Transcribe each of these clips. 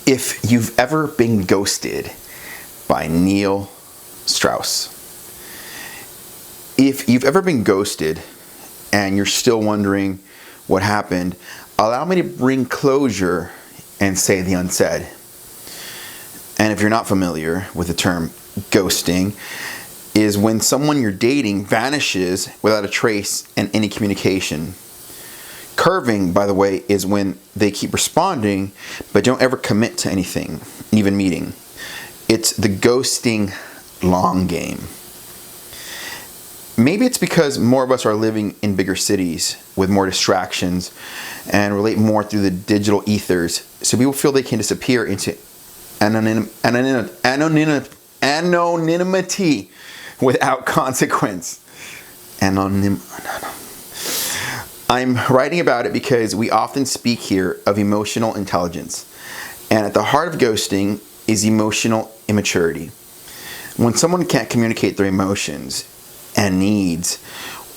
If You've Ever Been Ghosted by Neil Strauss. If you've ever been ghosted and you're still wondering what happened, allow me to bring closure and say the unsaid. And if you're not familiar with the term ghosting, is when someone you're dating vanishes without a trace and any communication. Curving, by the way, is when they keep responding but don't ever commit to anything, even meeting. It's the ghosting long game. Maybe it's because more of us are living in bigger cities with more distractions and relate more through the digital ethers, so people feel they can disappear into anonymity without consequence. I'm writing about it because we often speak here of emotional intelligence, and at the heart of ghosting is emotional immaturity. When someone can't communicate their emotions and needs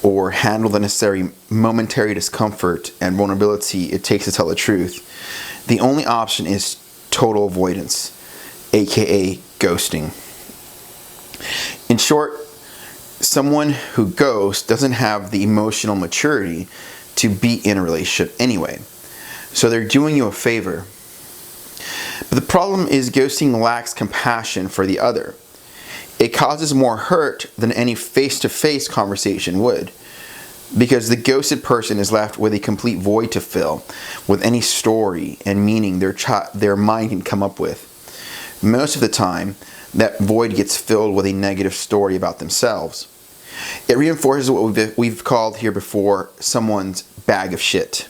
or handle the necessary momentary discomfort and vulnerability it takes to tell the truth, the only option is total avoidance, aka ghosting. In short, someone who ghosts doesn't have the emotional maturity to be in a relationship anyway. So they're doing you a favor. But the problem is ghosting lacks compassion for the other. It causes more hurt than any face-to-face conversation would, because the ghosted person is left with a complete void to fill with any story and meaning their mind can come up with. Most of the time, that void gets filled with a negative story about themselves. It reinforces what we've called here before someone's bag of shit.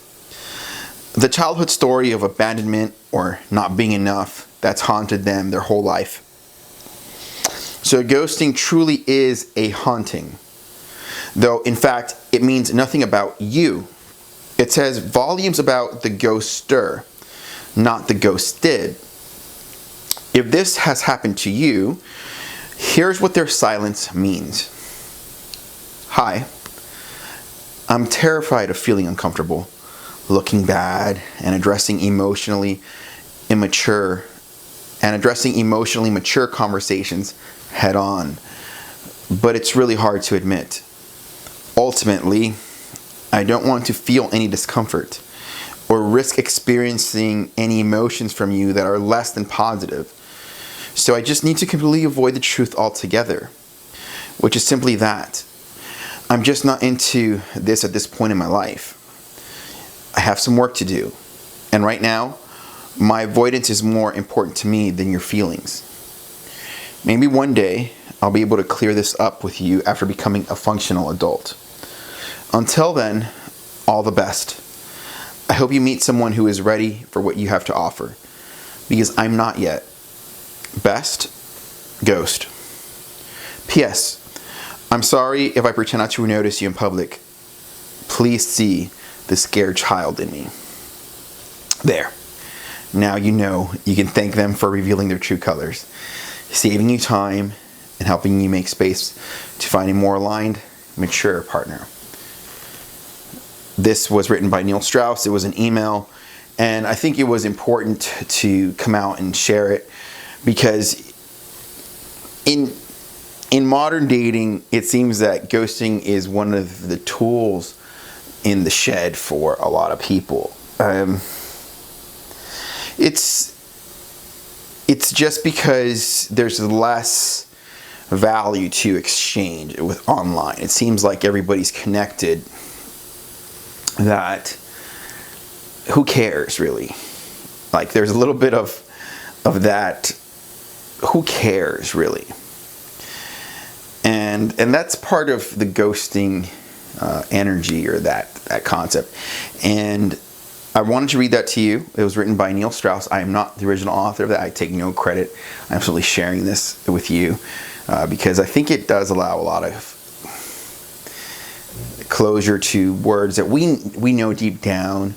The childhood story of abandonment or not being enough that's haunted them their whole life. So ghosting truly is a haunting. Though, in fact, it means nothing about you. It says volumes about the ghoster, not the ghosted. If this has happened to you, here's what their silence means. Hi, I'm terrified of feeling uncomfortable, looking bad, and addressing emotionally mature conversations head on. But it's really hard to admit. Ultimately, I don't want to feel any discomfort or risk experiencing any emotions from you that are less than positive. So I just need to completely avoid the truth altogether, which is simply that. I'm just not into this at this point in my life. I have some work to do. And right now, my avoidance is more important to me than your feelings. Maybe one day, I'll be able to clear this up with you after becoming a functional adult. Until then, all the best. I hope you meet someone who is ready for what you have to offer, because I'm not yet. Best, Ghost. P.S. I'm sorry if I pretend not to notice you in public. Please see the scared child in me. There. Now you know you can thank them for revealing their true colors, saving you time, and helping you make space to find a more aligned, mature partner. This was written by Neil Strauss. It was an email, and I think it was important to come out and share it because in modern dating, it seems that ghosting is one of the tools in the shed for a lot of people. It's just because there's less value to exchange with online. It seems like everybody's connected, that who cares really? Like there's a little bit of that, who cares really? And that's part of the ghosting energy, or that concept. And I wanted to read that to you. It was written by Neil Strauss. I am not the original author of that. I take no credit. I'm simply sharing this with you because I think it does allow a lot of closure to words that we know deep down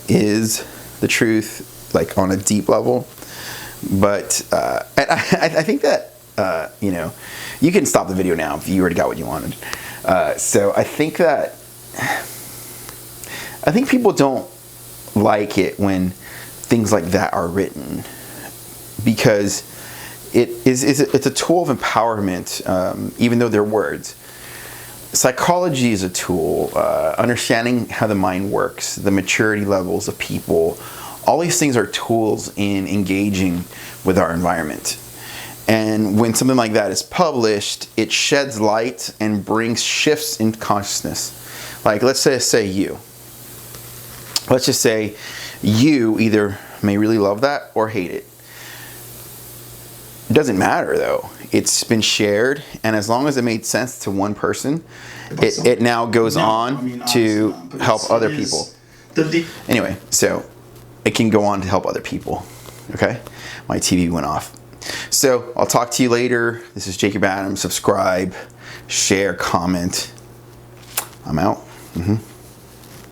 is the truth, like on a deep level. But I think that you can stop the video now if you already got what you wanted. So I think people don't like it when things like that are written, because it's a tool of empowerment, even though they're words. Psychology is a tool, understanding how the mind works, the maturity levels of people. All these things are tools in engaging with our environment. And when something like that is published, it sheds light and brings shifts in consciousness. Like, let's just say you either may really love that or hate it. It doesn't matter though. It's been shared, and as long as it made sense to one person, it now goes on to help other people. Anyway, so it can go on to help other people. Okay? My TV went off. So I'll talk to you later. This is Jacob Adams. Subscribe, share, comment. I'm out.